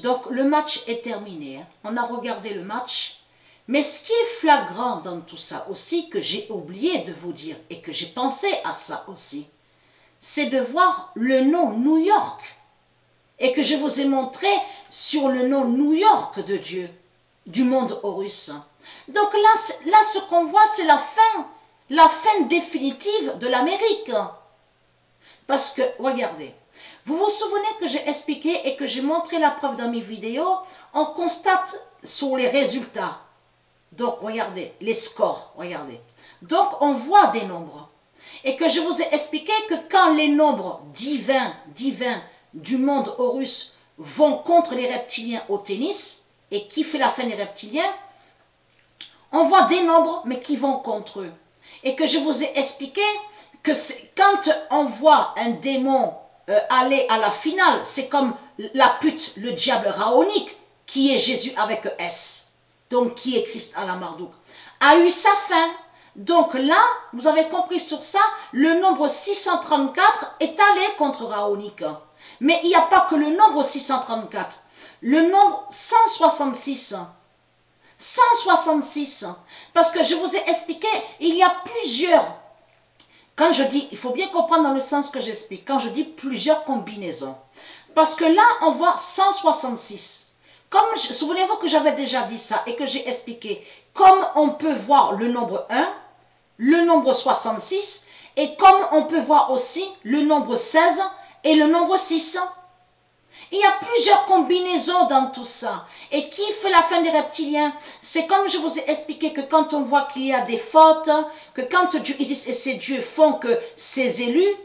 Donc le match est terminé, hein. On a regardé le match. Mais ce qui est flagrant dans tout ça aussi, que j'ai oublié de vous dire et que j'ai pensé à ça aussi, c'est de voir le nom New York. Et que je vous ai montré sur le nom New York de Dieu, du monde Horus. Donc là ce qu'on voit, c'est la fin définitive de l'Amérique. Parce que, regardez, vous vous souvenez que j'ai expliqué et que j'ai montré la preuve dans mes vidéos, on constate sur les résultats. Donc, regardez, les scores, regardez. Donc, on voit des nombres. Et que je vous ai expliqué que quand les nombres divins du monde Horus vont contre les reptiliens au tennis, et qui fait la fin des reptiliens, on voit des nombres, mais qui vont contre eux. Et que je vous ai expliqué que quand on voit un démon aller à la finale, c'est comme la pute, le diable raonique, qui est Jésus avec S, donc qui est Christ à la Marduk, a eu sa fin. Donc là, vous avez compris sur ça, le nombre 634 est allé contre Raonique. Mais il n'y a pas que le nombre 634, le nombre 166. 166, parce que je vous ai expliqué, il y a plusieurs. Quand je dis, il faut bien comprendre dans le sens que j'explique, quand je dis plusieurs combinaisons. Parce que là, on voit 166. Comme, souvenez-vous que j'avais déjà dit ça et que j'ai expliqué, comme on peut voir le nombre 1, le nombre 66, et comme on peut voir aussi le nombre 16 et le nombre 6. Il y a plusieurs combinaisons dans tout ça. Et qui fait la fin des reptiliens? C'est comme je vous ai expliqué que quand on voit qu'il y a des fautes, que quand Dieu Isis et ses dieux font que ses élus,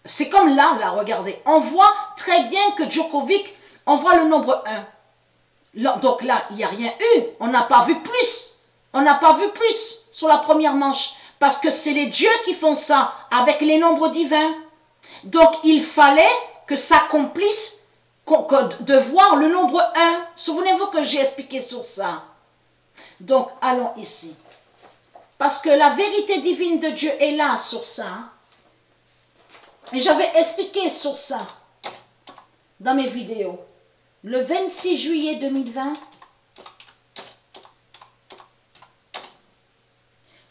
c'est comme là, regardez, on voit très bien que Djokovic, on voit le nombre 1. Donc là, il n'y a rien eu, on n'a pas vu plus. On n'a pas vu plus sur la première manche, parce que c'est les dieux qui font ça, avec les nombres divins. Donc il fallait que s'accomplisse de voir le nombre 1. Souvenez-vous que j'ai expliqué sur ça. Donc, allons ici. Parce que la vérité divine de Dieu est là sur ça. Et j'avais expliqué sur ça dans mes vidéos. Le 26 juillet 2020,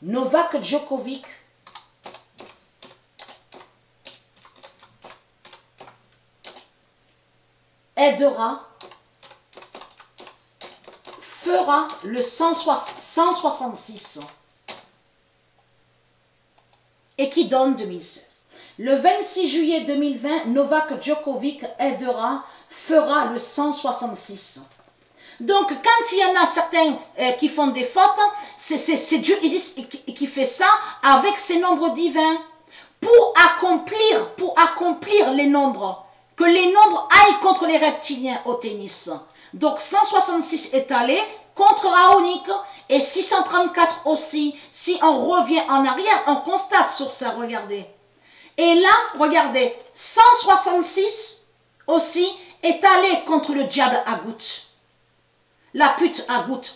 Novak Djokovic fera le 166 et qui donne 2016. Le 26 juillet 2020, Novak Djokovic fera le 166. Donc, quand il y en a certains qui font des fautes, c'est Dieu qui fait ça avec ses nombres divins pour accomplir les nombres. Que les nombres aillent contre les reptiliens au tennis. Donc 166 est allé contre Raonique et 634 aussi. Si on revient en arrière, on constate sur ça, regardez. Et là, regardez, 166 aussi est allé contre le diable Agout. La pute Agout,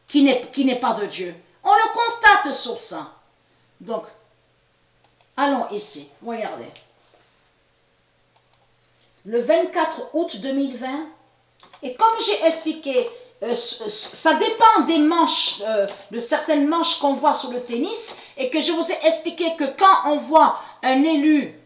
qui n'est pas de Dieu. On le constate sur ça. Donc, allons ici, regardez. Le 24 août 2020, et comme j'ai expliqué, ça dépend des manches, de certaines manches qu'on voit sur le tennis, et que je vous ai expliqué que quand on voit un élu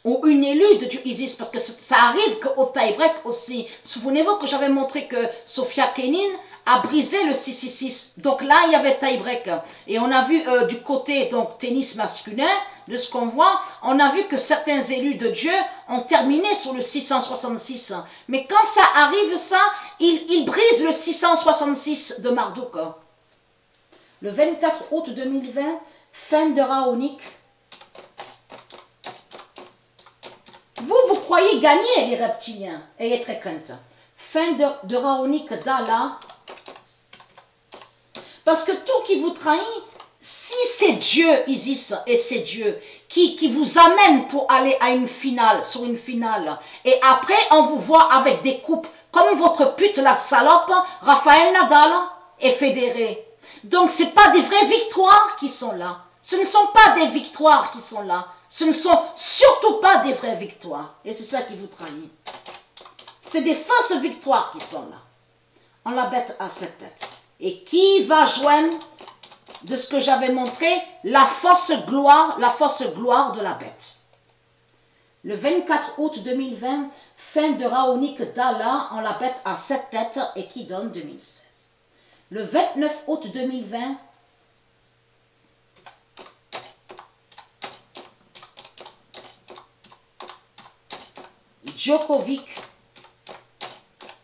ou une élue de Dieu Isis, parce que ça arrive qu'au tie-break aussi, souvenez-vous que j'avais montré que Sofia Kenin a brisé le 666, donc là il y avait tie-break, et on a vu du côté donc tennis masculin, de ce qu'on voit, on a vu que certains élus de Dieu ont terminé sur le 666, mais quand ça arrive ça, ils brisent le 666 de Marduk. Le 24 août 2020, fin de Raonique. Vous croyez gagner les reptiliens, et très crainte. Fin de Raonique d'Allah. Parce que tout qui vous trahit, si c'est Dieu, Isis, et c'est Dieu, qui vous amène pour aller à une finale, sur une finale, et après on vous voit avec des coupes, comme votre pute, la salope, Raphaël Nadal et Federer. Donc ce n'est pas des vraies victoires qui sont là. Ce ne sont pas des victoires qui sont là. Ce ne sont surtout pas des vraies victoires. Et c'est ça qui vous trahit. C'est des fausses victoires qui sont là. On la bête à 7 têtes. Et qui va joindre, de ce que j'avais montré, la fausse gloire de la bête. Le 24 août 2020, fin de Raonique d'Allah, on la bête à 7 têtes et qui donne 2016. Le 29 août 2020, Djokovic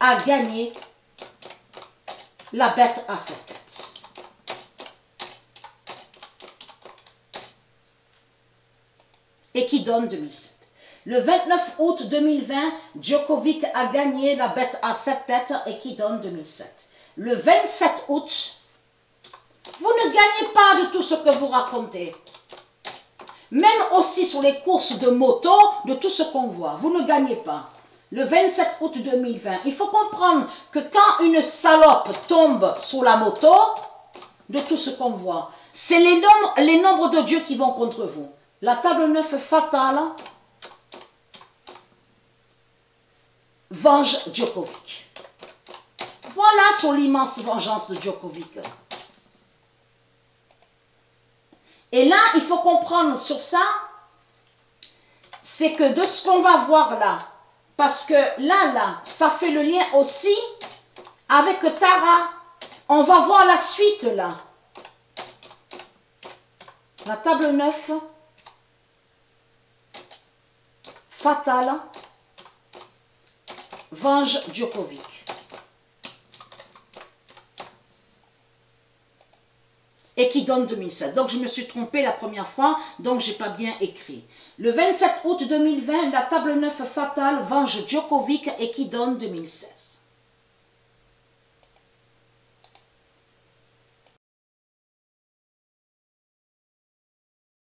a gagné la bête à 7 têtes. Et qui donne 2007. Le 29 août 2020, Djokovic a gagné la bête à 7 têtes et qui donne 2007. Le 27 août, vous ne gagnez pas de tout ce que vous racontez. Même aussi sur les courses de moto, de tout ce qu'on voit, vous ne gagnez pas. Le 27 août 2020, il faut comprendre que quand une salope tombe sous la moto, de tout ce qu'on voit, c'est les nombres de Dieu qui vont contre vous. La table 9 fatale venge Djokovic. Voilà sur l'immense vengeance de Djokovic. Et là, il faut comprendre sur ça, c'est que de ce qu'on va voir là, parce que là, ça fait le lien aussi avec Tara. On va voir la suite là. La table 9, fatale, venge Djokovic. Et qui donne 2007. Donc je me suis trompée la première fois, donc j'ai pas bien écrit. Le 27 août 2020, la table 9 fatale venge Djokovic et qui donne 2016.